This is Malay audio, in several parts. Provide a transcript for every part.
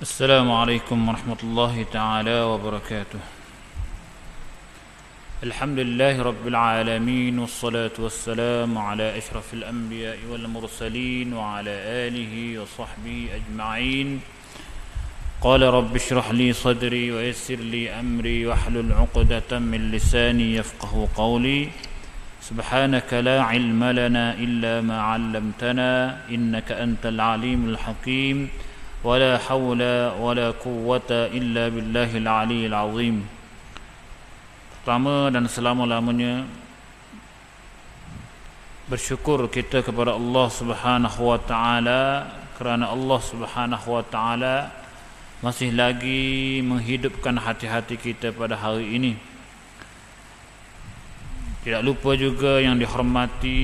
السلام عليكم ورحمة الله تعالى وبركاته. الحمد لله رب العالمين، والصلاة والسلام على أشرف الأنبياء والمرسلين وعلى آله وصحبه أجمعين. قال رب اشرح لي صدري ويسر لي أمري واحلل عقدة من لساني يفقه قولي. سبحانك لا علم لنا إلا ما علمتنا إنك أنت العليم الحكيم. ولا حول ولا قوة إلا بالله العلي العظيم. Pertama dan selama-lamanya bersyukur kita kepada Allah Subhanahu wa taala kerana Allah Subhanahu wa taala masih lagi menghidupkan hati-hati kita pada hari ini. Tidak lupa juga yang dihormati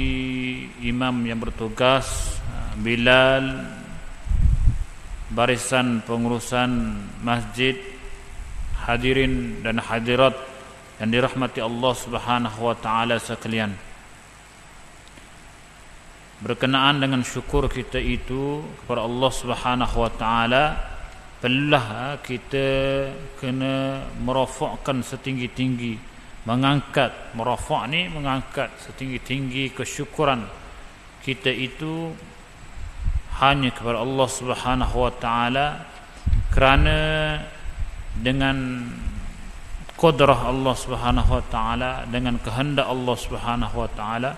imam yang bertugas, Bilal, barisan pengurusan masjid, hadirin dan hadirat yang dirahmati Allah Subhanahu wa taala sekalian. Berkenaan dengan syukur kita itu kepada Allah Subhanahu wa taala, perlulah kita kena merafakkan setinggi-tinggi, mengangkat, merafak ni mengangkat setinggi-tinggi kesyukuran kita itu hanya kepada Allah Subhanahu wa taala, kerana dengan kudrah Allah Subhanahu wa taala, dengan kehendak Allah Subhanahu wa taala,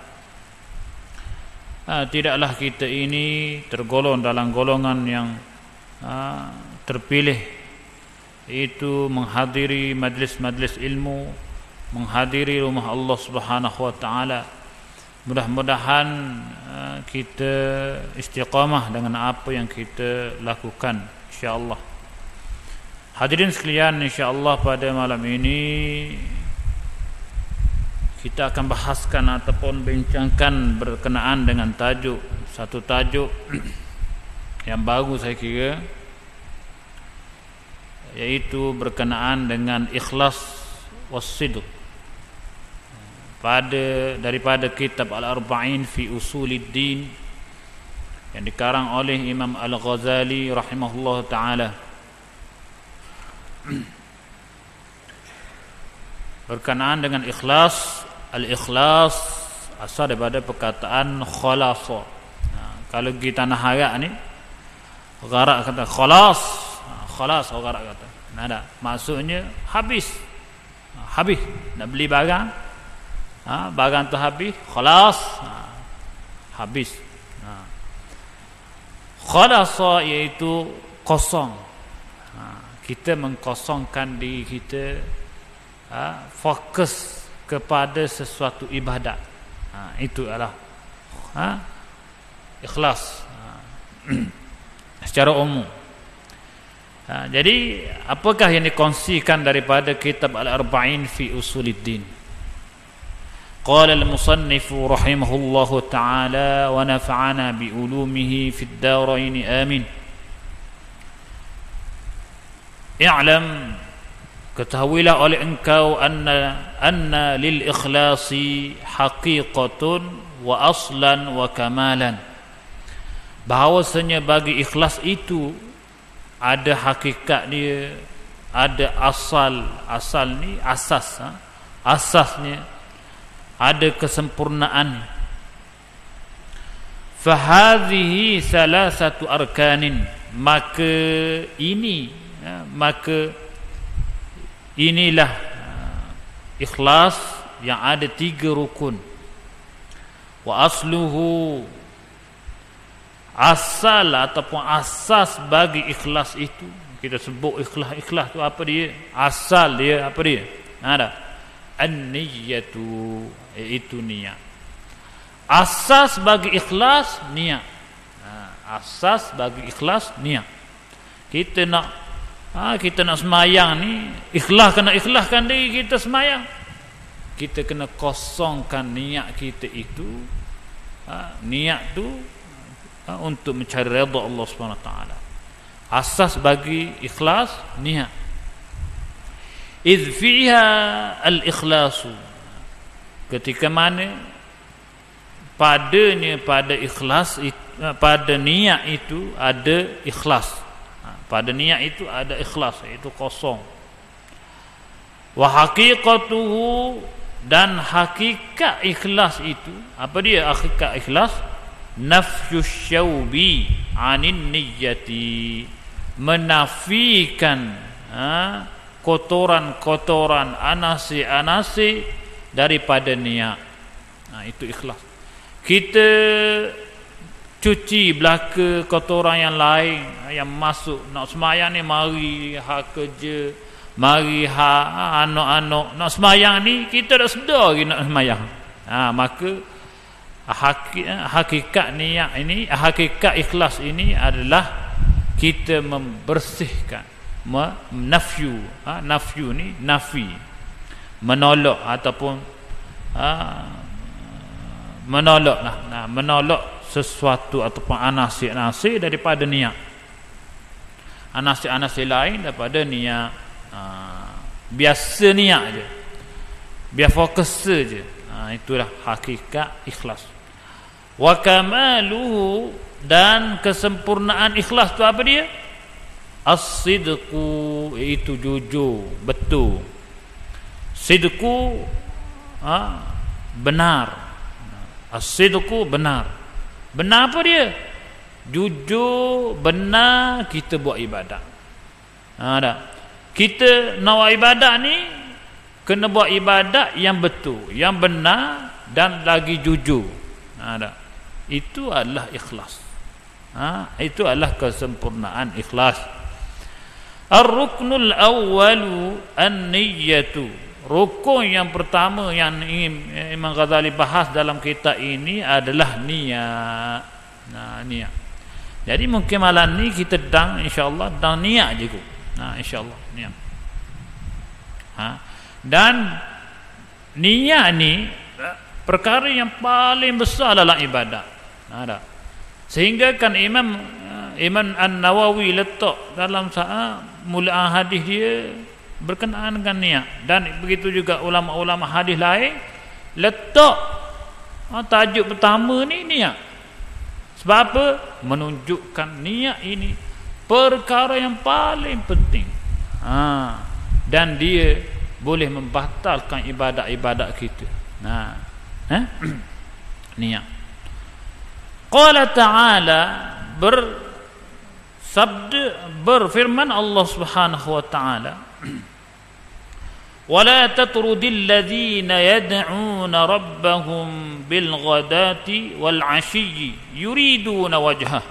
tidaklah kita ini tergolong dalam golongan yang terpilih, iaitu menghadiri majlis-majlis ilmu, menghadiri rumah Allah Subhanahu wa taala. Mudah-mudahan kita istiqamah dengan apa yang kita lakukan, insya-Allah. Hadirin sekalian, insya-Allah pada malam ini kita akan bahaskan ataupun bincangkan berkenaan dengan satu tajuk yang baru saya kira, iaitu berkenaan dengan ikhlas was-sidq, daripada kitab Al-Arba'in fi Usuluddin yang dikarang oleh Imam Al-Ghazali rahimahullah ta'ala. Berkenaan dengan ikhlas, al-ikhlas asal daripada perkataan khalasa. Kalau kita nak harap ni, gharak kata khalas, khalas orang kata. Nada, maksudnya habis. Habis nak beli barang, barang tu habis, khalas, habis. Khalasa iaitu kosong. Kita mengkosongkan diri kita, fokus kepada sesuatu ibadat. Itu adalah ikhlas secara umum. Jadi apakah yang dikongsikan daripada kitab Al-Arba'in fi Usuluddin? Qala al-musannif rahimahullahu ta'ala wa nafa'ana bi ulumihi fid darain amin. I'lam, ketahuilah oleh engkau anna lil ikhlasi haqiqatun wa aslan wa kamalan, bahawasanya bagi ikhlas itu ada hakikat dia, ada asal ni asas, asasnya ada kesempurnaan. Fahadhihi salasatu arkanin, maka inilah ikhlas yang ada 3 rukun. Wa asluhu, asal ataupun asas bagi ikhlas itu, kita sebut ikhlas tu apa dia? Asal dia apa dia? Ada an-niyyatu, iaitu niat. Asas bagi ikhlas niat. Asas bagi ikhlas niat. Kita nak semayang ni, kena ikhlaskan diri kita semayang. Kita kena kosongkan niat kita itu, niat tu untuk mencari redha Allah Subhanahu wa taala. Asas bagi ikhlas niat. Idh fiha al-ikhlasu, ketika mana pada ikhlas, pada niat itu ada ikhlas. pada niat itu ada ikhlas, itu kosong. Wa haqiqatuhu, dan hakikat ikhlas itu apa dia? Hakikat ikhlas nafyus syaubi anin niyyati, menafikan kotoran-kotoran, anasi-anasi daripada niat. Itu ikhlas. Kita cuci belaka kotoran yang lain yang masuk nak semayang ni, mari kerja, mari anak-anak nak semayang ni, kita dah sedar lagi nak semayang. Maka hakikat niat ini, hakikat ikhlas ini adalah kita membersihkan, nafyu ni nafi, menolak ataupun menolak sesuatu ataupun anasi-anasi daripada niat, anasi-anasi lain daripada niat. Biasa niat je, biar fokus saja. Itulah hakikat ikhlas. Wa kamaluhu, dan kesempurnaan ikhlas tu apa dia? As-sidqu, iaitu jujur, betul. Sidqu benar. As-sidqu benar. Benar apa dia? Jujur, benar kita buat ibadat. Kita nak buat ibadat ni kena buat ibadat yang betul, yang benar dan lagi jujur. Itu adalah ikhlas. Itu adalah kesempurnaan ikhlas. Ar-ruknul awwalu an-niyyatu. Rukun yang pertama yang Imam Ghazali bahas dalam kitab ini adalah niat. Niat. Jadi mungkin malam ni kita insya-Allah niat je kot. Insya-Allah niat. Dan niat ni perkara yang paling besar dalam ibadat. Sehingga kan Imam An-Nawawi letak dalam mulaan hadis dia berkenaan dengan niat, dan begitu juga ulama-ulama hadis lain letak tajuk pertama ni niat. Sebab apa? Menunjukkan niat ini perkara yang paling penting. Dan dia boleh membatalkan ibadat-ibadat kita. Niat. Qala ta'ala, berfirman Allah Subhanahu wa ta'ala, ولا تطرد الذين يدعون ربهم بالغداة والعشي يريدون وجهه.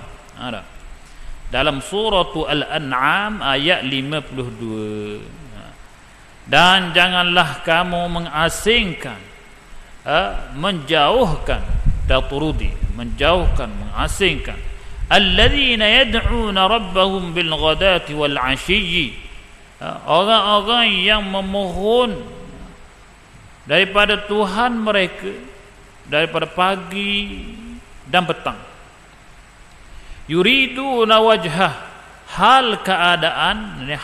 Dalam surah Al-An'am ayat 52. Dan janganlah kamu mengasingkan, menjauhkan, tatrudi, menjauhkan, mengasingkan, alladzina yad'una rabbahum bil ghadati wal 'ashyi, orang-orang yang memohon daripada Tuhan mereka daripada pagi dan petang. Yuriduna wajhah, hal keadaan ini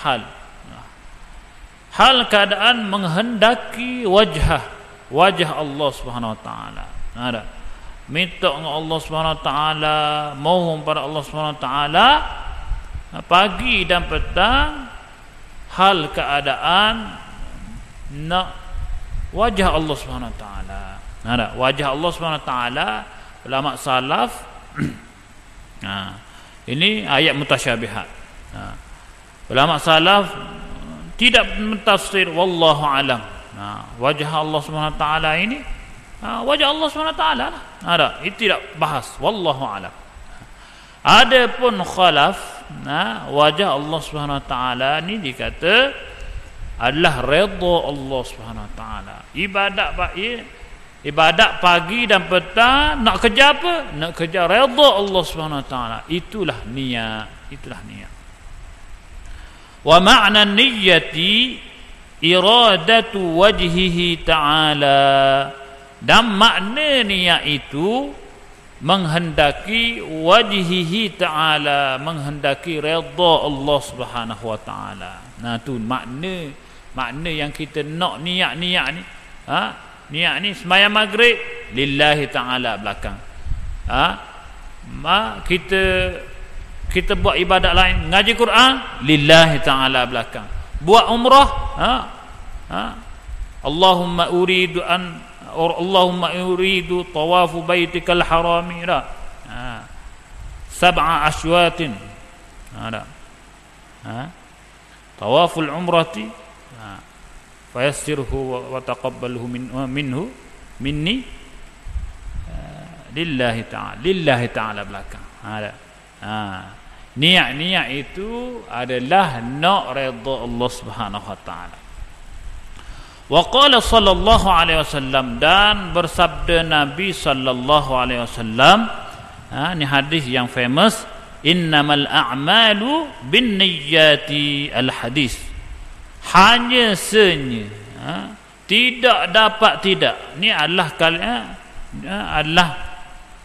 hal keadaan menghendaki wajah Allah Subhanahu wa taala. Minta dengan Allah Subhanahu wa taala, mohon pada Allah Subhanahu wa taala pagi dan petang, hal keadaan nak wajah Allah Subhanahu wa taala. Wajah Allah Subhanahu wa taala, ulama salaf ini ayat mutasyabihat. Ulama salaf tidak mentafsir wallahu alam. Wajah Allah Subhanahu wa taala ini wajah Allah Subhanahu wa taala lah. Itu tidak bahas wallahu alam. Adapun khalaf, wajah Allah Subhanahu wa taala ni dikata adalah redha Allah Subhanahu wa taala. Ibadat pagi dan petang nak kerja apa? Nak kerja redha Allah Subhanahu wa taala. Itulah niat. Wa ma'na niyyati iradatu wajhihi ta'ala. Dan makna niat itu menghendaki wajhihi ta'ala, menghendaki redha Allah Subhanahu wa taala. Tu makna yang kita nak niat ni. Niat ni sembahyang maghrib lillahi ta'ala belakang. Kita kita buat ibadat lain, ngaji Quran lillahi ta'ala belakang, buat umrah Allahumma uridu tawafu baitikal harami sab'a ashwatin tawaful umrati fayassirhu wa taqabbalhu minhu minni lillahi ta'ala belakang. Niat itu adalah nak redha Allah Subhanahu wa taala. Wa qala sallallahu alaihi wasallam, dan bersabda Nabi sallallahu alaihi wasallam, ini hadis yang famous, innamal a'malu binniyati, al hadis, hanya senya tidak dapat tidak, ni adalah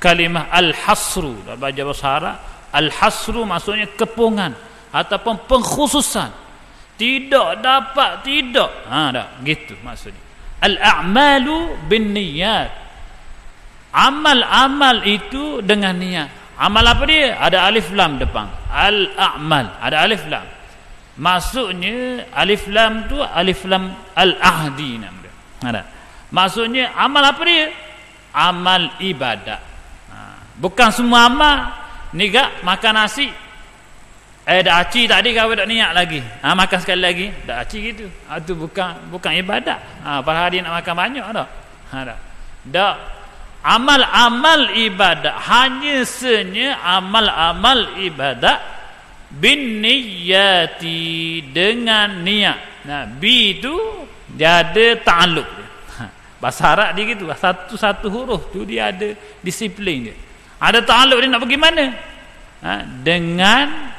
kalimah al-hasru dalam bahasa Arab. Al-hasru maksudnya kepungan ataupun pengkhususan, tidak dapat tidak, gitu maksudnya. Al-a'malu binniyat, amal-amal itu dengan niat. Amal apa dia? Ada alif lam depan. Al-a'mal ada alif lam, maksudnya alif lam tu alif lam al-ahdi namanya. Maksudnya amal apa dia? Amal ibadat. Bukan semua amal. Ni gak makan nasi, dah aci tadi kau dah niat lagi, makan sekali lagi dah aci gitu, itu bukan ibadat. Pada hari nak makan banyak dah. Amal-amal ibadat hanya senya amal-amal ibadat binniyati, dengan niat. Bi tu dia ada ta'alluq dia. Bahasa Arab dia gitu, satu huruf tu dia ada disiplin dia. Ada ta'alluq, dia nak pergi mana? Dengan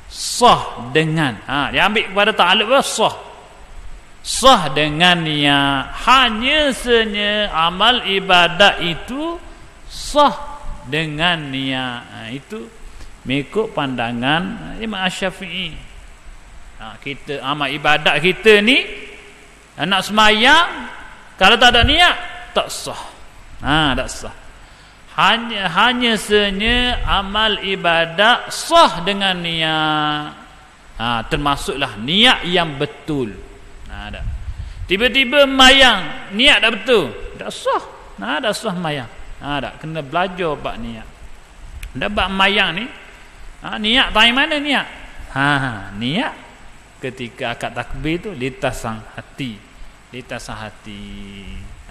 sah, dengan dia ambil kepada ta'alluq sah dengan niat. Hanya senya amal ibadat itu sah dengan niat. Itu mengikut pandangan Imam Syafi'i. Kita amal ibadat kita ni, nak semayang kalau tak ada niat tak sah. Tak sah. Hanya senya amal ibadat sah dengan niat. Termasuklah niat yang betul. Tiba-tiba mayang, niat dah betul, dah sah. Dah sah mayang. Kena belajar bab niat. Dah bab mayang ni, niat dari mana niat? Niat ketika akad takbir tu litasan hati.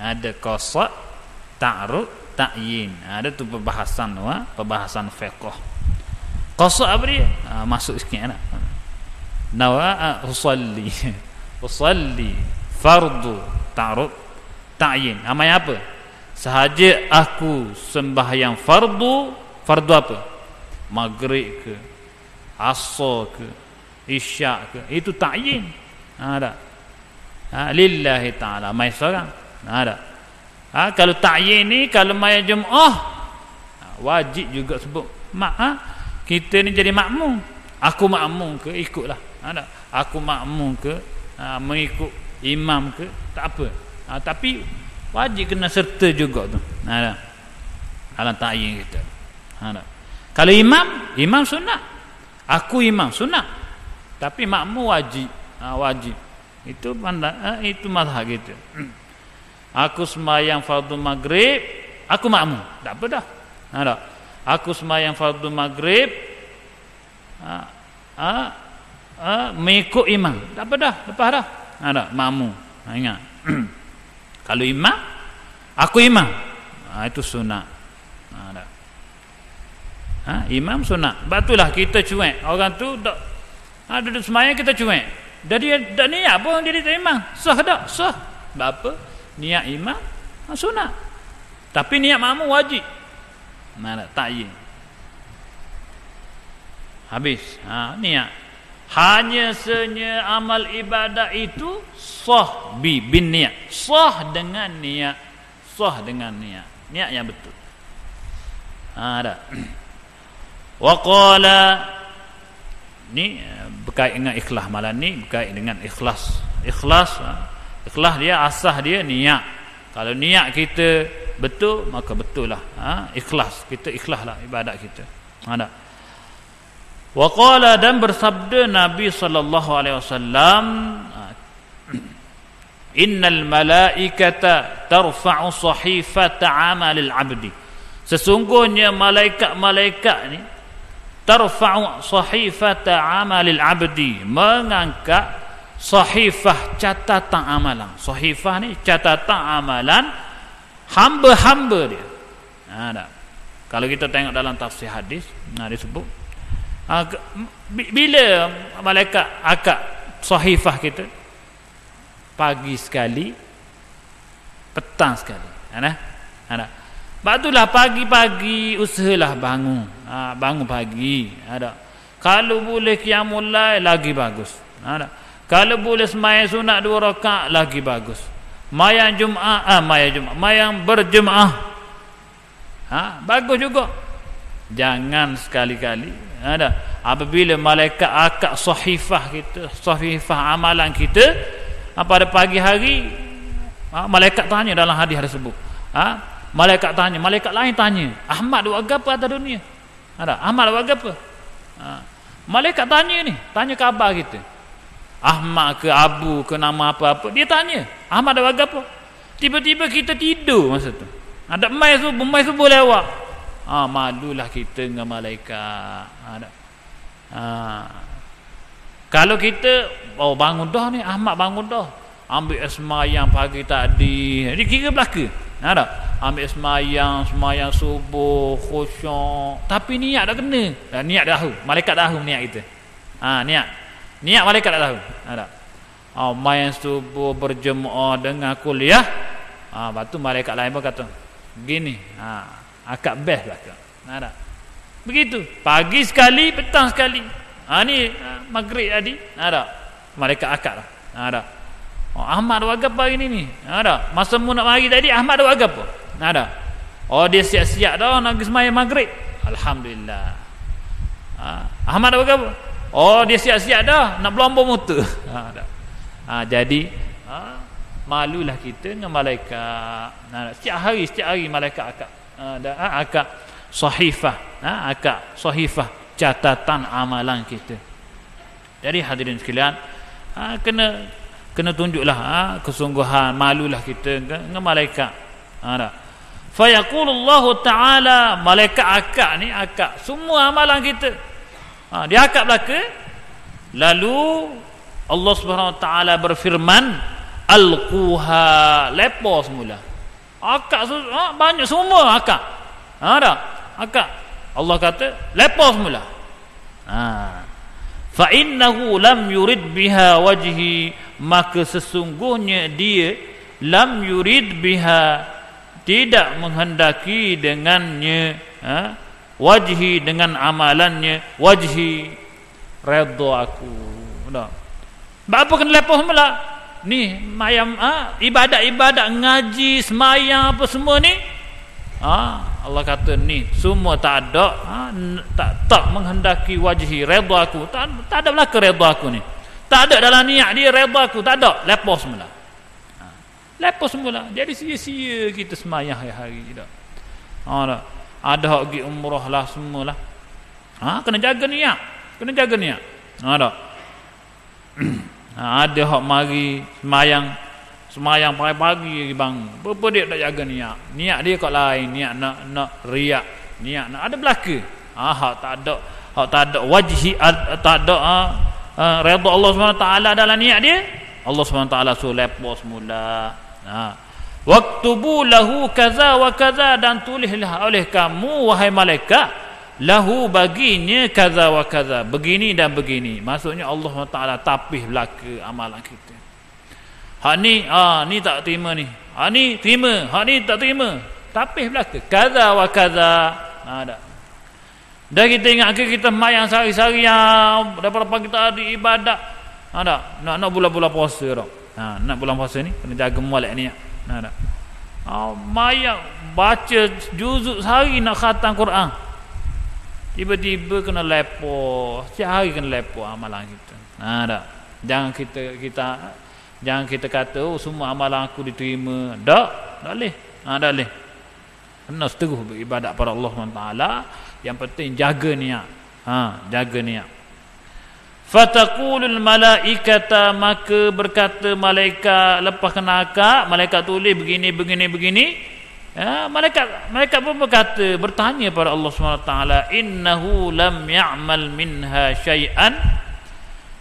Ada qasad, ta'rud, ta'yin. Ada tu perbahasan fiqh. Qasad apa dia? Masuk sikit nawa usalli fardu ta'rud ta'yin. Amai apa? Sahaja aku sembahyang fardu apa? Maghrib ke, asar ke, isyak ke, itu ta'yin. Lillahi ta'ala, mai seorang. Kalau ta'yin ni, kalau mai Jumaah wajib juga sebut kita ni jadi makmum. Aku makmum ke, ikutlah. Aku makmum ke, mengikut imam ke, tak apa. Tapi wajib kena serta juga tu. Dalam ta'yin kita. Kalau imam sunat. Aku imam sunat. Tapi makmum wajib. Wajib. Itu itu mazhab kita. Aku sembahyang fardu maghrib, aku makmum, tak apa dah. Aku sembahyang fardu maghrib mengikut imam, tak apa dah, lepas dah. Makmum. Ingat. Kalau imam, aku imam. Itu sunat. Imam sunat. Batulah kita cuek. Orang tu duduk sembahyang, kita cuek. Dia dah niat pun dia diterima. Sah tak? Sah. Apa? Niat imam sunat. Tapi niat makmum wajib. Ta'yin. Habis. Niat. Hanya senya amal ibadat itu sah bin niat. Sah dengan niat. Sah dengan niat. Niat yang betul. Ada. Wa qala, ni berkait dengan ikhlas. Malam ni berkait dengan ikhlas. Ikhlas dia asas dia niat. Kalau niat kita betul, maka betul lah. Ikhlas, kita ikhlas lah ibadat kita. Wa qala, dan bersabda Nabi sallallahu alaihi wasallam, innal malaikata tarfa'u sahifata 'amalil 'abdi. Sesungguhnya malaikat-malaikat ni tarfa'u sahifata 'amalil 'abdi, mengangkat sahifah catatan amalan. Sahifah ni catatan amalan hamba-hamba dia. Kalau kita tengok dalam tafsir hadis, disebut bila malaikat akak sahifah kita, pagi sekali, petang sekali. Sebab itulah pagi-pagi usahalah bangun. Bangun pagi. Kalau boleh qiyamul lail lagi bagus. Kalau boleh sembahyang sunat 2 rakaat lagi bagus. Mayang berjemaah. Bagus juga. Jangan sekali-kali apabila malaikat akak sahifah kita, sahifah amalan kita, pada pagi hari, malaikat tanya dalam hadis tersebut. Malaikat tanya, malaikat lain tanya, Ahmad buat apa atas dunia? Ahmad buat apa? Malaikat tanya ni, tanya khabar kita. Ahmad ke Abu ke nama apa-apa, dia tanya, Ahmad buat apa? Tiba-tiba kita tidur masa tu. Ada mai subuh lewat. Malulah kita dengan malaikat. Kalau kita bangun dah ni, Ahmad bangun dah, ambil semayang pagi tadi, dia kira belaka. Ambil semayang subuh, khusyuk, tapi niat dah kena. Niat dah tahu, malaikat dah tahu niat kita. Niat malaikat dah tahu. Main subuh berjemaah dengan kuliah. Lepas tu malaikat lain pun kata gini, akak best lah. Begitu, pagi sekali, petang sekali. Ni maghrib tadi, malaikat akak lah. Ahmad buat apa hari ni? Masa mu nak mari tadi, Ahmad buat apa? Dia siap-siap dah nak pergi sembahyang maghrib. Alhamdulillah. Ahmad buat apa? Dia siap-siap dah nak berlomba motor. Jadi malulah kita dengan malaikat. Setiap hari malaikat akak. Akak sahifah. Akak sahifah catatan amalan kita. Jadi hadirin sekalian, kena tunjuklah kesungguhan, malulah kita dengan malaikat. Fa yaqulullahu ta'ala, malaikat akak ni akak semua amalan kita. Dia akak belaka. Lalu Allah Subhanahu wa taala berfirman, alquha, lepas semula. Akak banyak semua akak. Akak. Allah kata lepas semula. Fa innahu lam yurid biha wajhi, maka sesungguhnya dia lam yurid biha, tidak menghendaki dengannya, wajhi, dengan amalannya, wajhi, redha aku. Apa kena lepas semula ni? Mayam ibadat-ibadat, ngaji, semayang, apa semua ni, Allah kata ni semua tak ada, tak menghendaki wajhi, redha aku, tak ada belaka redha aku ni, tak ada dalam niat dia redha aku, tak ada. Lepas semula. Lepas semula. Jadi sia-sia kita semayang hari-hari tak. Ada hak pergi umrah lah semualah. Kena jaga niat. Kena jaga niat. Ada hak mari semayang pagi-pagi bang. Berapa dia tak jaga niat. Niat dia kat lain, niat nak riak, niat nak ada belaka. Hak tak ada wajhi, tak ada redha Allah SWT dalam niat dia. Allah SWT suruh lepas semula. Waktubu lahu kaza wa kaza, dan tulislah oleh kamu wahai malaikat, lahu baginya kaza wa kaza, begini dan begini. Maksudnya Allah SWT tapih belaka amalan kita. Hak ni ni tak terima ni. Hak ni terima, hak ni tak terima. Tapih belaka kaza wa kaza. Dah kita ingat kita mayang sehari-hari daripada pagi tadi ibadat. Nak bulan-bulan puasa dah. Nak bulan puasa ni kena jaga molek ni. Mayang baca juzuk sehari, nak khatam Quran. Tiba-tiba kena lepo. Setiap hari kena lepo amalan kita. Jangan kita kata semua amalan aku diterima. Tak boleh. Tak boleh. Kena seteruh beribadat pada Allah SWT. Yang penting jaga niat. Jaga niat. Fataqulul malaikata, maka berkata malaikat lepas kena akad, malaikat tulis begini. Malaikat pun bertanya pada Allah SWT, innahu lam ya'mal minha syai'an,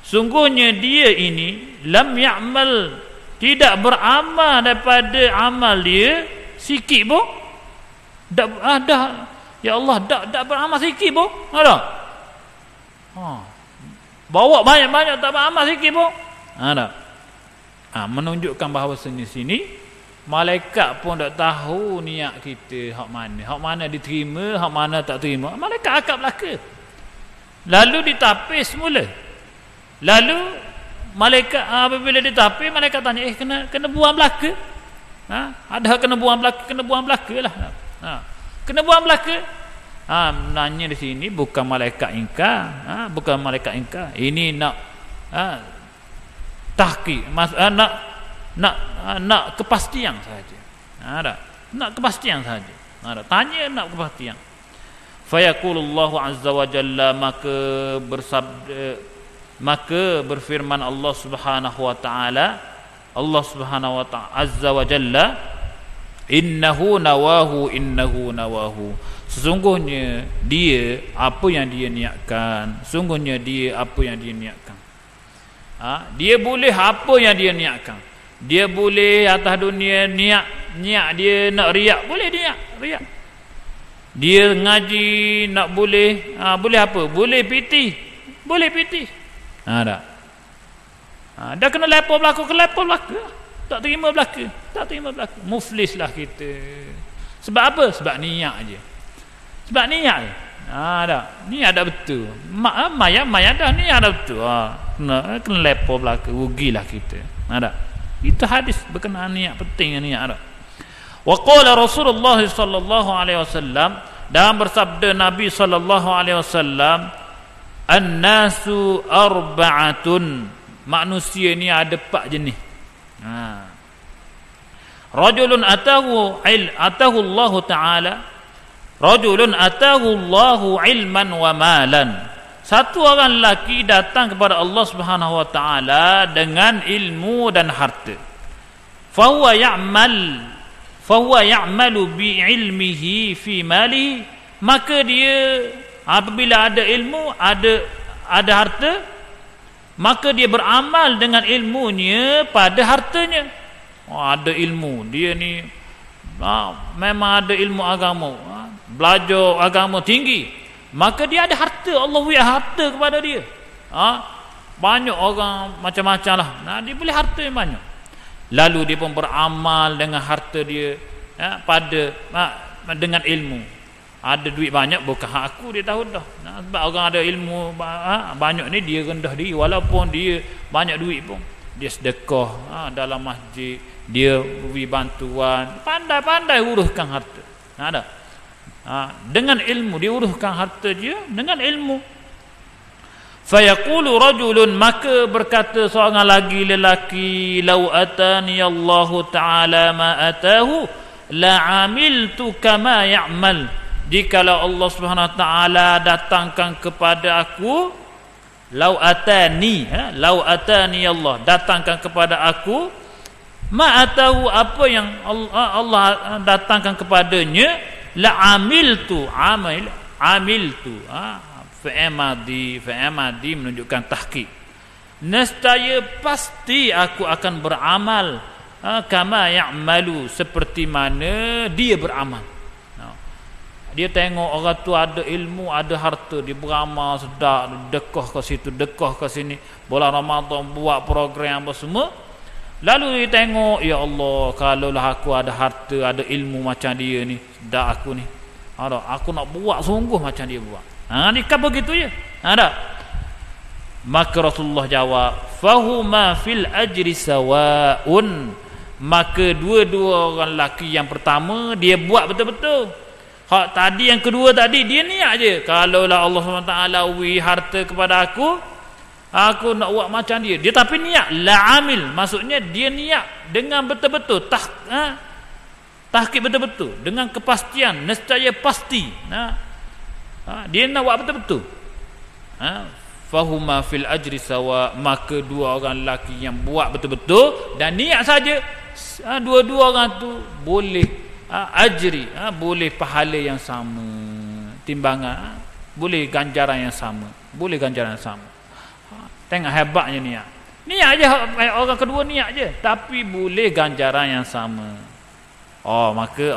sungguhnya dia ini lam ya'mal, tidak beramal daripada amal dia sikit pun. Dah ya Allah, dah beramal sikit pun. Ada. Bawa banyak-banyak tak beramal sikit pun. Ada. Menunjukkan bahawa sini malaikat pun tak tahu niat kita hak mana diterima, hak mana tak terima. Malaikat akad belaka. Lalu ditapis semula. Lalu malaikat apabila ditapis, malaikat tanya, kena buang belaka? Ada kena buang belaka lah. Kena buang belaka. Nanya di sini bukan malaikat ingkar, bukan malaikat ingkar. Ini nak tahqiq, nak kepastian saja. Nak kepastian saja. Tanya nak kepastian. Fayaqulullahu azza wa jalla, maka berfirman Allah Subhanahu wa taala, azza wa jalla, innahu nawahu, sesungguhnya dia apa yang dia niatkan. Dia boleh apa yang dia niatkan. Dia boleh atas dunia niat dia nak riak, boleh riak. Dia ngaji nak boleh apa? Boleh piti. Dah. Dah kena lepo belaka. Tak terima belaka. Muflislah kita. Sebab apa? Sebab niat je. Dah. Niat dah betul. Maya dah niat dah betul. Kena lepo belaka, rugilah kita. Dah. Itu hadis berkenaan niat, pentingnya niat dah. Wa qala Rasulullah sallallahu alaihi wasallam, dan bersabda Nabi sallallahu alaihi wasallam, an-nasu arba'atun, manusia ni ada 4 jenis. Rajulun atahu Allah Ta'ala, rajulun atahu Allahu ilman wa malan, satu orang lelaki datang kepada Allah Subhanahu wa taala dengan ilmu dan harta. Fahuwa ya'malu bi ilmihi fi malihi, maka dia apabila ada ilmu, ada harta, maka dia beramal dengan ilmunya pada hartanya. Ada ilmu, dia ni memang ada ilmu agama, belajar agama tinggi, maka dia ada harta. Allah beri harta kepada dia. Banyak orang macam-macam lah. Dia boleh harta yang banyak. Lalu dia pun beramal dengan harta dia, dengan ilmu. Ada duit banyak, bukan hak aku, dia tahu dah. Sebab orang ada ilmu banyak ni, dia rendah diri. Walaupun dia banyak duit pun, dia sedekah dalam masjid, dia beri bantuan, pandai-pandai uruskan harta. Dengan ilmu dia uruskan harta dia dengan ilmu. Fayaqulu rajulun, maka berkata seorang lagi lelaki, lau atani Allah Ta'ala ma atahu la amiltu kama ya'mal, jikalau Allah Subhanahu Wa Ta'ala datangkan kepada aku, lau atani Allah datangkan kepada aku, ma atahu, apa yang Allah datangkan kepadanya, la amiltu fa'amadi menunjukkan tahqiq, nescaya pasti aku akan beramal kama ya'malu, seperti mana dia beramal. Dia tengok orang tu ada ilmu, ada harta, dia beramal sedap, dekah ke situ, dekah ke sini, bulan Ramadan buat program apa semua. Lalu dia tengok, ya Allah, kalaulah aku ada harta, ada ilmu macam dia ni, sedap aku ni, aku nak buat sungguh macam dia buat. Ni kan begitu je. Maka Rasulullah jawab, fahuma fil ajri sawaun, maka dua-dua orang lelaki yang pertama dia buat betul-betul. Hak tadi yang kedua tadi dia niat je, kalaulah Allah SWT beri harta kepada aku nak buat macam dia. Dia tapi niat la amil, maksudnya dia niat dengan betul-betul tahqiq betul-betul, dengan kepastian, nescaya pasti. Dia nak buat betul-betul. fahuma fil ajri sawa, maka dua orang lelaki yang buat betul-betul dan niat saja, dua-dua orang tu boleh ajri, boleh pahala yang sama, timbangan, boleh ganjaran yang sama, boleh ganjaran yang sama. Tengok hebatnya niat je, orang kedua niat je tapi boleh ganjaran yang sama. Maka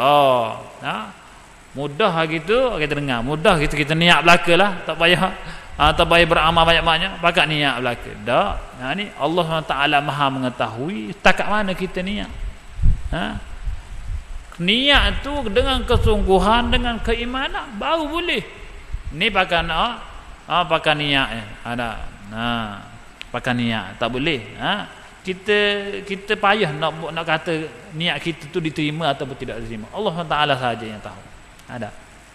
mudah gitu kita dengar, mudah gitu kita niat belakalah, tak payah beramal banyak-banyak, pakat niat belaka. Tak. Ni Allah SWT Maha mengetahui setakat mana kita niat. Niat tu dengan kesungguhan, dengan keimanan baru boleh. Ni pakai pakai niat ada. Pakai niat tak boleh. Kita payah nak kata niat kita tu diterima ataupun tidak diterima. Allah SWT saja yang tahu.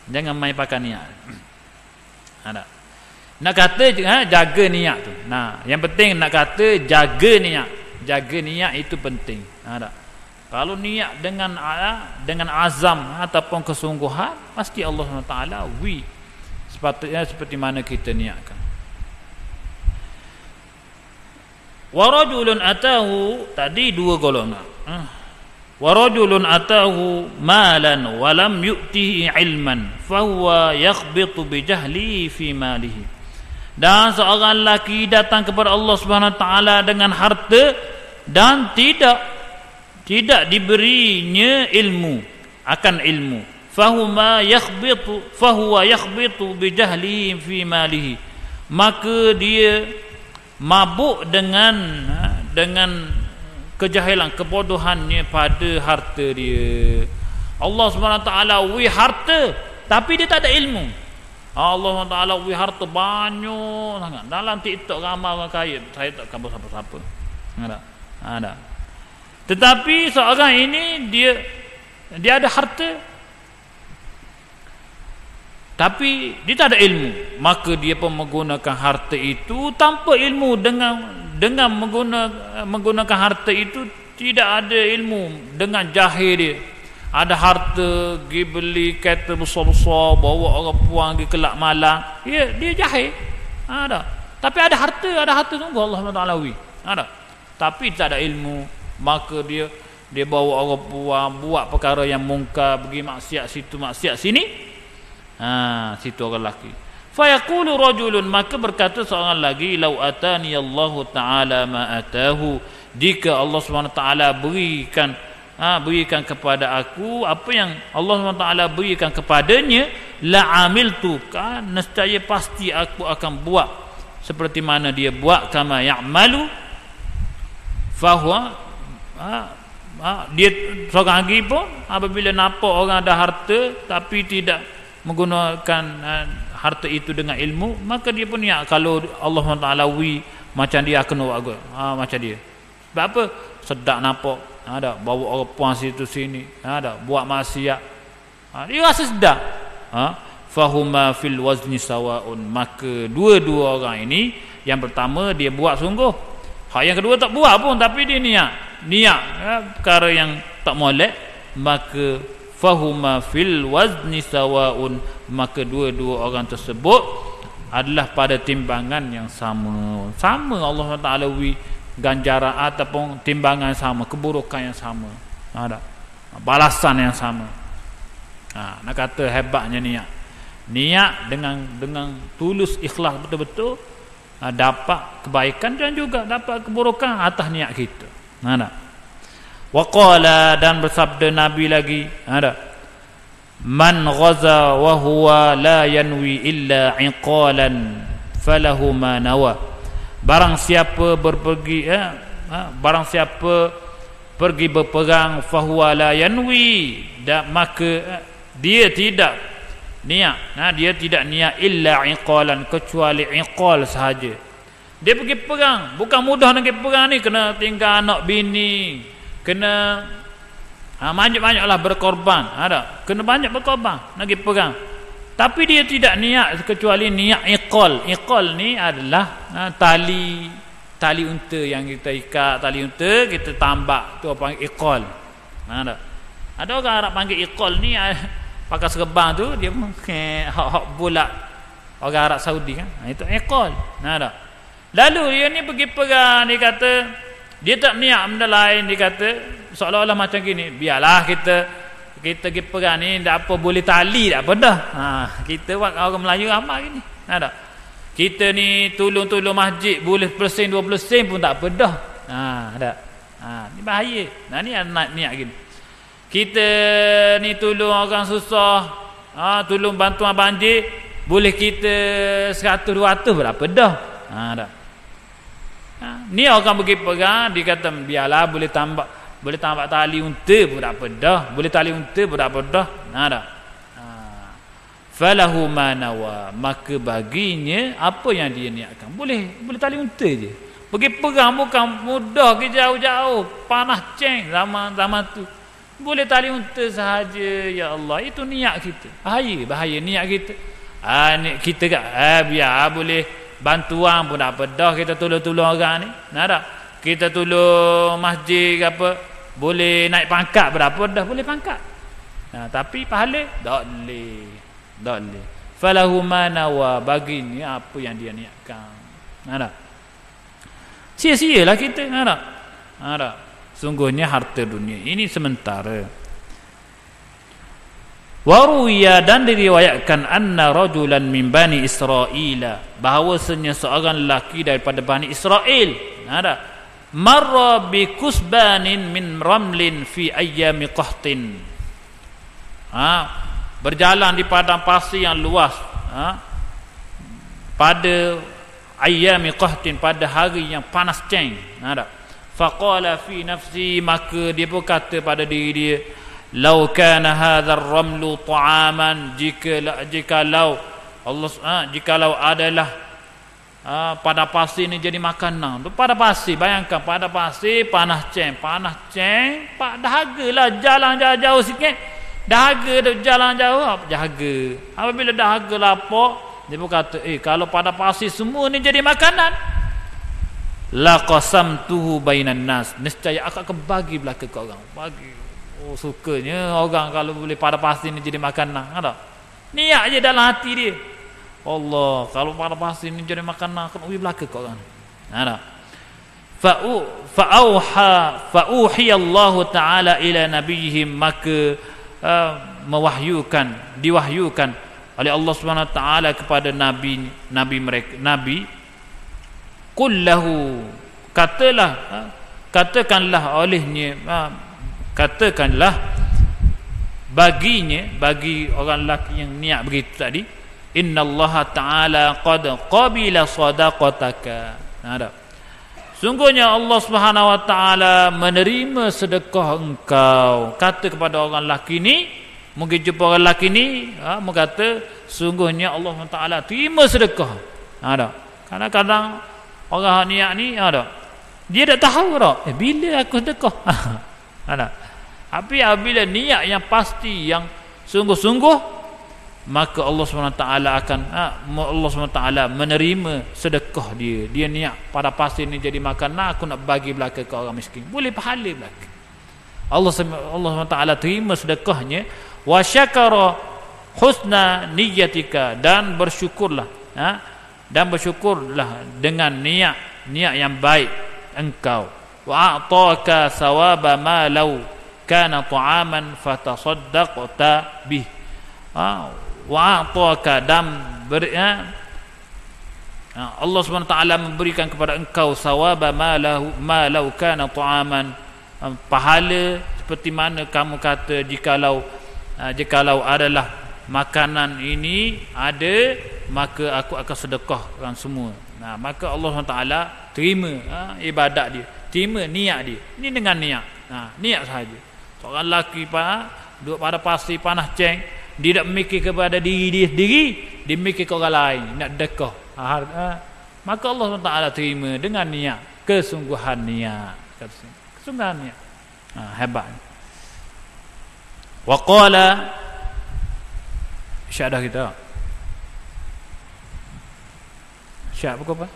Jangan main pakai niat. Nak kata jaga niat tu. Yang penting nak kata jaga niat. Jaga niat itu penting. Kalau niat dengan azam ataupun kesungguhan, pasti Allah SWT sepatutnya seperti mana kita niatkan. Wa rajulun atahu, tadi dua golongan. Wa rajulun atahu malan wa lam yu'tihi ilman fa huwa yakhbitu bi jahlihi fi malihi. Dan seorang lelaki datang kepada Allah Subhanahu wa taala dengan harta dan tidak diberinya ilmu akan ilmu, fa huwa yakhbitu bi jahlihi fi malihi, maka dia mabuk dengan kejahilan, kebodohannya pada harta dia. Allah Subhanahu wa taala harta tapi dia tak ada ilmu. Allah SWT harta banyak sangat. Dalam TikTok ramai orang kaya, saya tak kabar siapa-siapa. Ada. Tetapi seorang ini dia ada harta tapi dia tak ada ilmu, maka dia pun menggunakan harta itu tanpa ilmu. Dengan menggunakan harta itu tidak ada ilmu, dengan jahil dia. Ada harta, pergi beli kereta besar-besar, bawa orang puang pergi kelak malam. Dia jahil. Tapi ada harta sungguh Allah SWT. Tapi tak ada ilmu, maka dia bawa orang puang, buat perkara yang mungkar, pergi maksiat situ, maksiat sini. Situ orang lelaki. Fa yaqulu rajulun, maka berkata seorang lagi, lau atani Allah Ta'ala ma atahu, jika Allah SWT berikan kepada aku apa yang Allah SWT berikan kepadanya, la amiltu, kan nescaya pasti aku akan buat seperti mana dia buat, kama ya'malu fahuwa. Dia seorang lagi pun apabila nampak orang ada harta tapi tidak menggunakan harta itu dengan ilmu, maka dia pun niat kalau Allah SWT macam dia akan buat macam dia. Sebab apa? Sedap nampak, bawa orang puan situ sini, buat maksiat, dia rasa sedap. Fahuma fil wazni sawaun, maka dua-dua orang ini, yang pertama dia buat sungguh, yang kedua tak buat pun tapi dia niat perkara yang tak molek, maka fahuma fil wazni sawaun, maka dua-dua orang tersebut adalah pada timbangan yang sama. Allah Taala ganjaran ataupun timbangan sama, keburukan yang sama, balasan yang sama. Nak kata hebatnya niat dengan tulus, ikhlas betul-betul, dapat kebaikan dan juga dapat keburukan atas niat kita. Wa qala, dan bersabda Nabi lagi, man ghaza wa huwa la yanwi illa iqalan falahu ma nawa. Barang siapa pergi berperang, fahuwa la yanwi, maka dia tidak niat, dia tidak niat illa iqalan, kecuali iqal sahaja. Dia pergi perang, bukan mudah nak pergi perang ni, kena tinggal anak bini, kena banyak-banyaklah berkorban, kena banyak berkorban nak pergi perang. Tapi dia tidak niat kecuali niat iqal. Iqal ni adalah tali unta yang kita ikat, tali unta kita tambak, tu apa panggil iqal. Ada orang Arab panggil iqal ni pakai serban tu, dia hak bulat orang Arab Saudi kan. Itu iqal. Tak. Lalu dia ni pergi perang, dia kata dia tak niat benda lain, dia kata seolah-olah macam gini, biarlah kita pergi perang ni tak apa, boleh tali tak apa dah. Kita orang Melayu amat gini. Tak. Kita ni tolong masjid boleh % 20% pun tak apa dah. Tak. Ni bahaya. Ni niat gini. Kita ni tolong orang susah, tolong bantuan banjir, boleh kita 100-200 berapa dah. Tak. Ni orang pergi perang, dia kata biarlah boleh tambah tali unta pun tak apa dah, boleh tali unta pun tak apa dah. Tak. Falahu ma nawa, maka baginya apa yang dia niatkan. Boleh tali unta je. Pergi perang bukan mudah ke jauh-jauh, panas ceng zaman tu. Boleh tali unta sahaja, ya Allah. Itu niat kita. Bahaya niat kita. Kita biar boleh bantuan pun tak apa dah, kita tolong orang ni. Tak. Kita tolong masjid apa, boleh naik pangkat berapa dah, boleh pangkat. Tapi pahala tak boleh. Falahu ma nawa, baginya apa yang dia niatkan. Tak. Sia-sialah kita. Tak. Sungguhnya harta dunia ini sementara. Waruya, dan diriwayatkan anna rajulan min bani Israila, bahawasanya seorang lelaki daripada Bani Israel marra bi kusbanin min ramlin fi ayyami qahtin, berjalan di padang pasir yang luas pada ayyami qahtin, pada hari yang panas ceng. Faqala fi nafsi, maka dia pun kata pada diri dia, lau kana hadzal ramlu ta'aman, jikalau adalah pada pasir ni jadi makanan. Pada pasir, bayangkan pada pasir panas ceng, dahagalah jalan jauh sikit, dahaga jalan jauh, dahaga. Apabila dahaga lapar, dia pun kata, kalau pada pasir semua ni jadi makanan, la qasamtuhu bainan nas, nescaya aku akan bagi belaka ke orang. Bagi. Sukanya orang kalau boleh pada pasir ni jadi makanan. Niat je dalam hati dia, Allah, kalau pada pasir ni jadi makanan akan bagi belaka ke orang. Fa'uhiya Allah Ta'ala ila nabiyihim, maka diwahyukan oleh Allah Subhanahu Wa Ta'ala kepada nabi mereka, nabi, kullahu, katakanlah baginya, bagi orang lelaki yang niat begitu tadi, innallaha ta'ala qad qabila sadaqataka. Sungguhnya Allah Subhanahu Wa Ta'ala menerima sedekah engkau. Kata kepada orang lelaki ni, mungkin jumpa orang lelaki ni, berkata sungguhnya Allah Subhanahu Wa Ta'ala terima sedekah. Kadang-kadang orang niat ni dia tak tahu bila aku sedekah. Tapi apabila niat yang pasti, yang sungguh-sungguh, maka Allah SWT akan Allah SWT menerima sedekah dia. Dia niat pada pasir ni jadi makanan, aku nak bagi belaka ke orang miskin, boleh pahala belaka. Allah SWT terima sedekahnya. Wa syakara husna niyatika, dan bersyukurlah dengan niat yang baik engkau. Wa a'taka thawaba ma law kana ta'aman fatasaddaqta bih. Wa a'taka, dan Allah SWT memberikan kepada engkau thawaba ma law kana ta'aman, pahala seperti mana kamu kata jikalau adalah makanan ini ada, maka aku akan sedekahkan semua. Maka Allah SWT terima ibadat dia, terima niat dia. Ini dengan niat. Niat sahaja. Seorang lelaki duduk pada pasir panas ceng, dia tak memikir kepada diri dia sendiri, dia memikir ke orang lain, nak sedekah. Maka Allah SWT terima dengan niat, kesungguhan niat. Kesungguhan niat. Hebat. Wa qala, syahadah kita. Syahadah apa?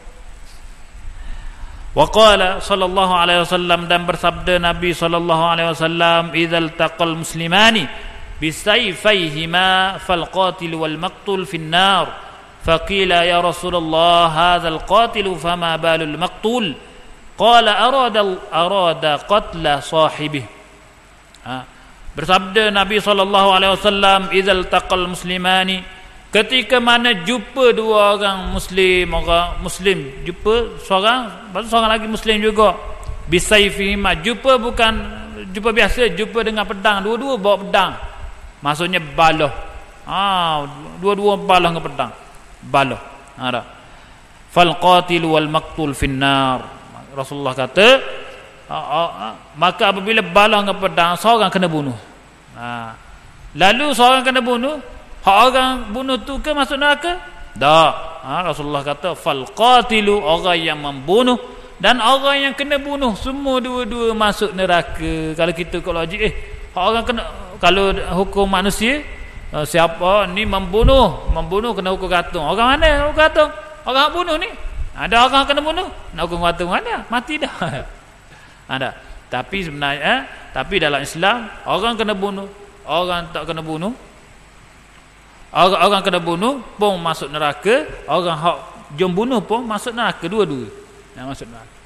Wa qala sallallahu alaihi wasallam, dan bersabda Nabi sallallahu alaihi wasallam, idzal taqal muslimani bisayfayhima fal qatil wal maqtul fin nar Faqila ya Rasulullah hadzal qatil fama balul maqtul? Qala arada qatla sahibih. Bersabda Nabi SAW, idzal taqal muslimani, ketika mana jumpa dua orang muslim jumpa seorang lagi muslim juga, bisayfihima, jumpa bukan jumpa biasa, jumpa dengan pedang, dua-dua bawa pedang, maksudnya baloh. Dua-dua baloh dengan pedang, baloh. Fal qatil wal maqtul finnar. Rasulullah kata, maka apabila baloh dengan pedang, seorang kena bunuh. Lalu seorang kena bunuh, orang bunuh tu ke masuk neraka? Tak. Rasulullah kata, fal qatilu, orang yang membunuh dan orang yang kena bunuh, semua dua-dua masuk neraka. Kalau kita ikut logik, orang kena, kalau hukum manusia, siapa ni membunuh kena hukum gantung. Orang mana hukum gantung? Orang bunuh ni. Ada orang kena bunuh, nak hukum gantung mana? Mati dah. Ada. Tapi sebenarnya, tapi dalam Islam, orang kena bunuh, orang tak kena bunuh, orang kena bunuh pun masuk neraka, orang hak jom bunuh pun masuk neraka, dua-dua yang masuk neraka.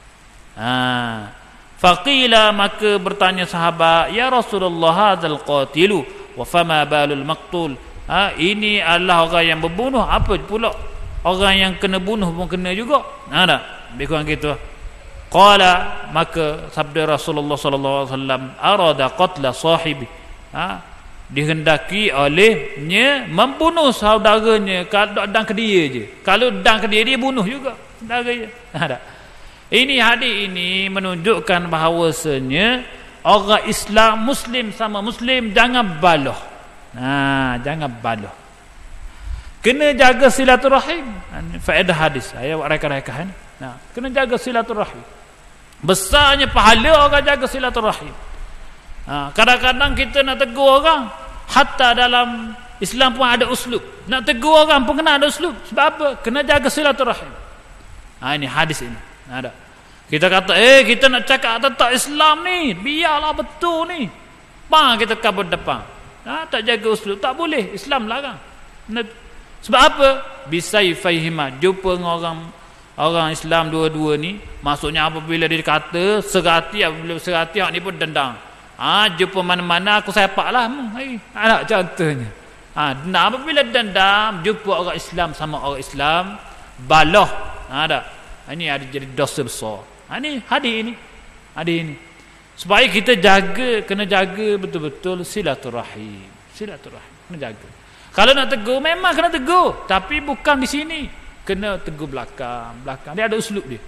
Faqila, maka bertanya sahabat, ya Rasulullah hadzal qatilu wa fama balul maqtul? Ini adalah orang yang berbunuh, apa pula orang yang kena bunuh pun kena juga? Lebih kurang gitu. Qala, maka sabda Rasulullah sallallahu alaihi wasallam, arada qatla sahibi, dihendaki olehnya membunuh saudaranya. Kalau dang ke dia je, kalau dang ke dia bunuh juga saudara dia. Ini hadis ini menunjukkan bahawasanya orang Islam, muslim sama muslim jangan baloh. Jangan baloh, kena jaga silaturahim. Faedah hadis saya reka-rekahan. Kena jaga silaturahim. Besarnya pahala orang jaga silaturahim. Kadang-kadang kita nak tegur orang, hatta dalam Islam pun ada uslub. Nak tegur orang pun kena ada uslub. Sebab apa? Kena jaga silaturahim. Ini hadis ini. Kita kata, kita nak cakap tentang Islam ni, biarlah betul ni. Kita kabur depan. Tak jaga uslub, tak boleh. Islam larang. Sebab apa? Bisayfihima, jumpa dengan orang Islam dua-dua ni, maksudnya apabila dia kata serati, apabila serati, hak ni pun dendang. Jumpa mana-mana aku sepak lah. Anak contohnya. Apabila dendam, jumpa orang Islam sama orang Islam, baloh. Ini ada jadi dosa besar. Ini hadis ini. Supaya kita kena jaga betul-betul silaturahim. Kena jaga. Kalau nak tegur, memang kena tegur, tapi bukan di sini. Kena tegur belakang. Dia ada uslub dia.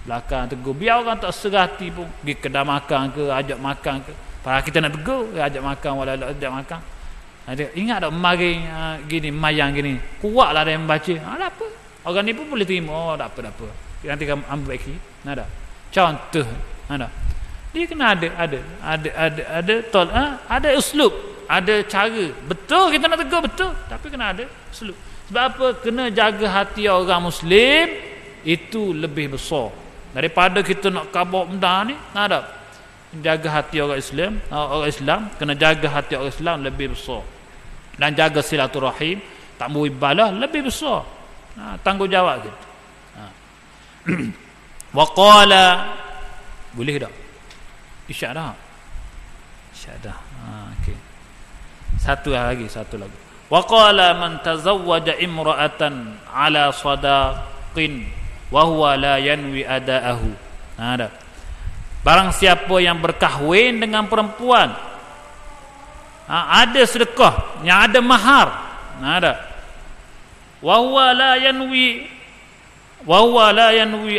Belakang tegur, biar orang tak serati pun, pergi kedai makan ke, ajak makan ke. Kalau kita nak tegur, ajak makan, walau ajak makan. Ingat tak mari gini, mayang gini, kuatlah dia membaca. Tak apa. Orang ni pun boleh terima. Tak apa. Nanti kamu ambil lagi. Ada contoh. Dia kena ada uslub, ada cara. Betul kita nak tegur, betul, tapi kena ada uslub. Sebab apa? Kena jaga hati orang muslim, itu lebih besar daripada kita nak kabur benda ni. Jaga hati orang Islam, kena jaga hati orang Islam lebih besar. Dan jaga silaturahim, tak mau ibadah lebih besar. Tanggungjawab kita. Waqala, boleh tak? Isyadah. Okey. Satu lagi. Waqala man tazawwaja imra'atan ala sadaqin wa huwa la yanwi ada'ahu. Barang siapa yang berkahwin dengan perempuan, ada sedekah, yang ada mahar, wa huwa la yanwi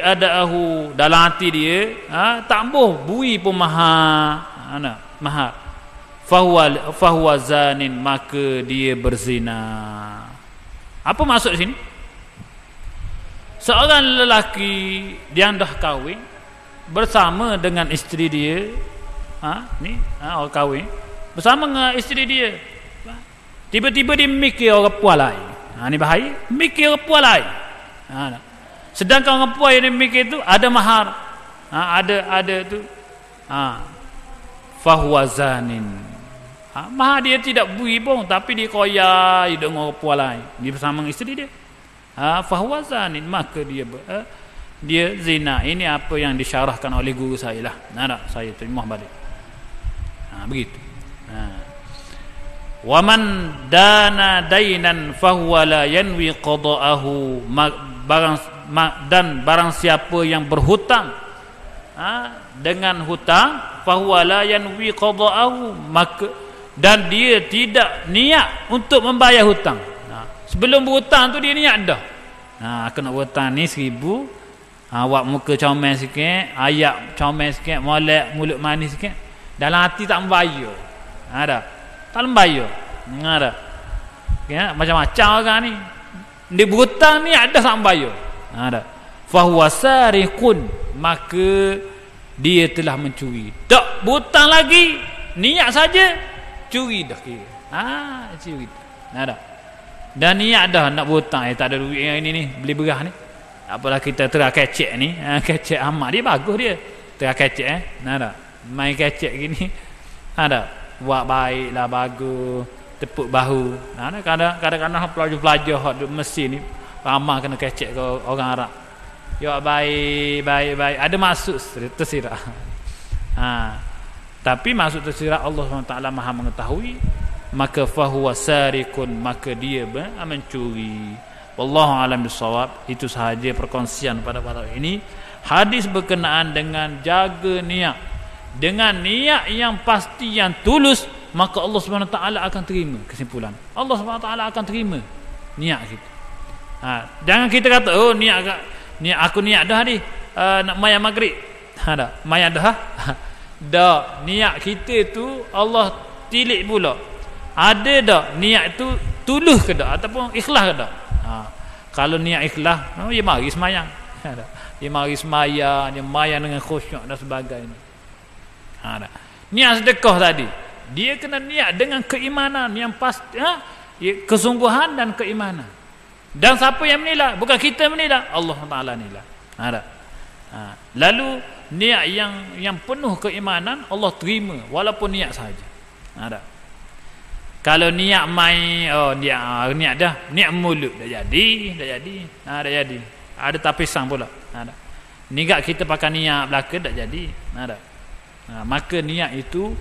ada'ahu, dalam hati dia tak boleh bui pun mahar. Fahuwa zanin, maka dia berzina. Apa maksud di sini? Seorang lelaki dia dah kahwin bersama dengan isteri dia, orang kahwin bersama dengan isteri dia, tiba-tiba dia mikir orang puan lain. Ni bahaya, mikir orang puan lain. Sedangkan orang puan yang dia mikir tu ada mahar, ada tu, fahuwa zanin. Mahar dia tidak bui pun, tapi dia koyak dengan orang puan lain, dia bersama dengan isteri dia. fahuwa zanin, maka dia zina. Ini apa yang disyarahkan oleh guru saya lah. Nak saya terima balik. Begitu. Wa man dana dainan fahuwa la yanwi qada'ahu, barang siapa yang berhutang dengan hutang, fahuwa la yanwi qada'ahu, maka dan dia tidak niat untuk membayar hutang. Sebelum berhutang tu dia niat dah. Aku nak berhutang ni 1,000, awak muka comel sikit, ayak comel sikit, molek mulut manis sikit, dalam hati tak membayar. Tak membayar. Macam-macam orang ni. Dia berhutang ni ada tak membayar. Fahuwa sariqun, maka dia telah mencuri. Tak berhutang lagi, niat saja curi dah kira. Curi dah. Dan niat dah nak berhutang, tak ada duit yang ini ni, beli beras ni. Apalah kita terah kecek ni, kecek amat dia bagus dia. Terah kecek main kecek gini. Buat baik lah, bagus, tepuk bahu. Kadang-kadang pelajar-pelajar hak duk mesin ni ramah kena kecek ke orang Arab. Ya baik. Ada maksud tersirat. Tapi maksud tersirat Allah SWT Maha mengetahui. Maka fahuwa sarikun, maka dia mencuri. Wallahu alam bisawab. Itu sahaja perkongsian pada ini. Hadis berkenaan dengan jaga niat. Dengan niat yang pasti, yang tulus, maka Allah SWT akan terima. Kesimpulan, Allah SWT akan terima niat kita. Jangan kita kata, oh niat aku niat dah ni, nak maya maghrib. Maya dah. Dah niat kita tu Allah tilik pula. Ada dah niat tu tulus ke dak ataupun ikhlas ke dak. Kalau niat ikhlas, dia mari semayang. Dia mari semayang, dia mayang dengan khusyuk dan sebagainya. Niat sedekah tadi, dia kena niat dengan keimanan yang pasti, kesungguhan dan keimanan. Dan siapa yang menilai? Bukan kita menilai, Allah Taala nilai. Lalu niat yang penuh keimanan Allah terima walaupun niat saja. Kalau niat main, niat dah, niat mulut dah jadi. Ada tapisan pula. Ni gak kita pakai niat belaka dah jadi. Maka niat itu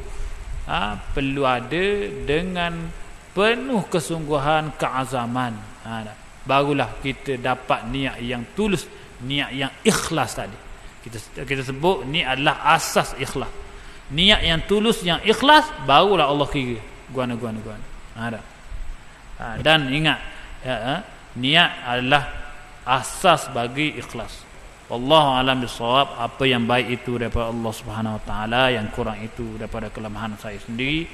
perlu ada dengan penuh kesungguhan, keazaman. Barulah kita dapat niat yang tulus, niat yang ikhlas tadi. Kita sebut ni adalah asas ikhlas. Niat yang tulus, yang ikhlas, barulah Allah kira guana. Dan ingat, niat adalah asas bagi ikhlas. Wallahu alam bisawab. Apa yang baik itu daripada Allah Subhanahu Wa Taala, yang kurang itu daripada kelemahan saya sendiri.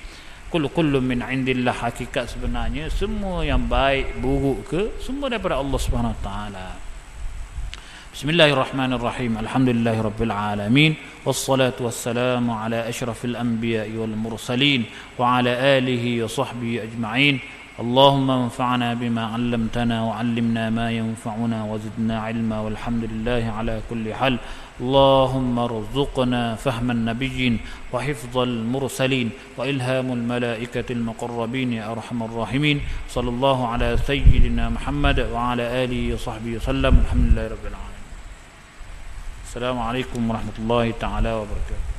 Kullu min indillah. Hakikat sebenarnya semua yang baik buruk ke, semua daripada Allah Subhanahu Wa Taala. Bismillahirrahmanirrahim. Alhamdulillahirabbil alamin. Wassalatu wassalamu ala asyrafil anbiya'i wal mursalin wa ala alihi wa sahbihi ajma'in. اللهم انفعنا بما علمتنا وعلمنا ما ينفعنا وزدنا علما والحمد لله على كل حال. اللهم ارزقنا فهم النبيين وحفظ المرسلين وإلهام الملائكة المقربين يا أرحم الراحمين. صلى الله على سيدنا محمد وعلى آله وصحبه وسلم. الحمد لله رب العالمين. السلام عليكم ورحمة الله تعالى وبركاته.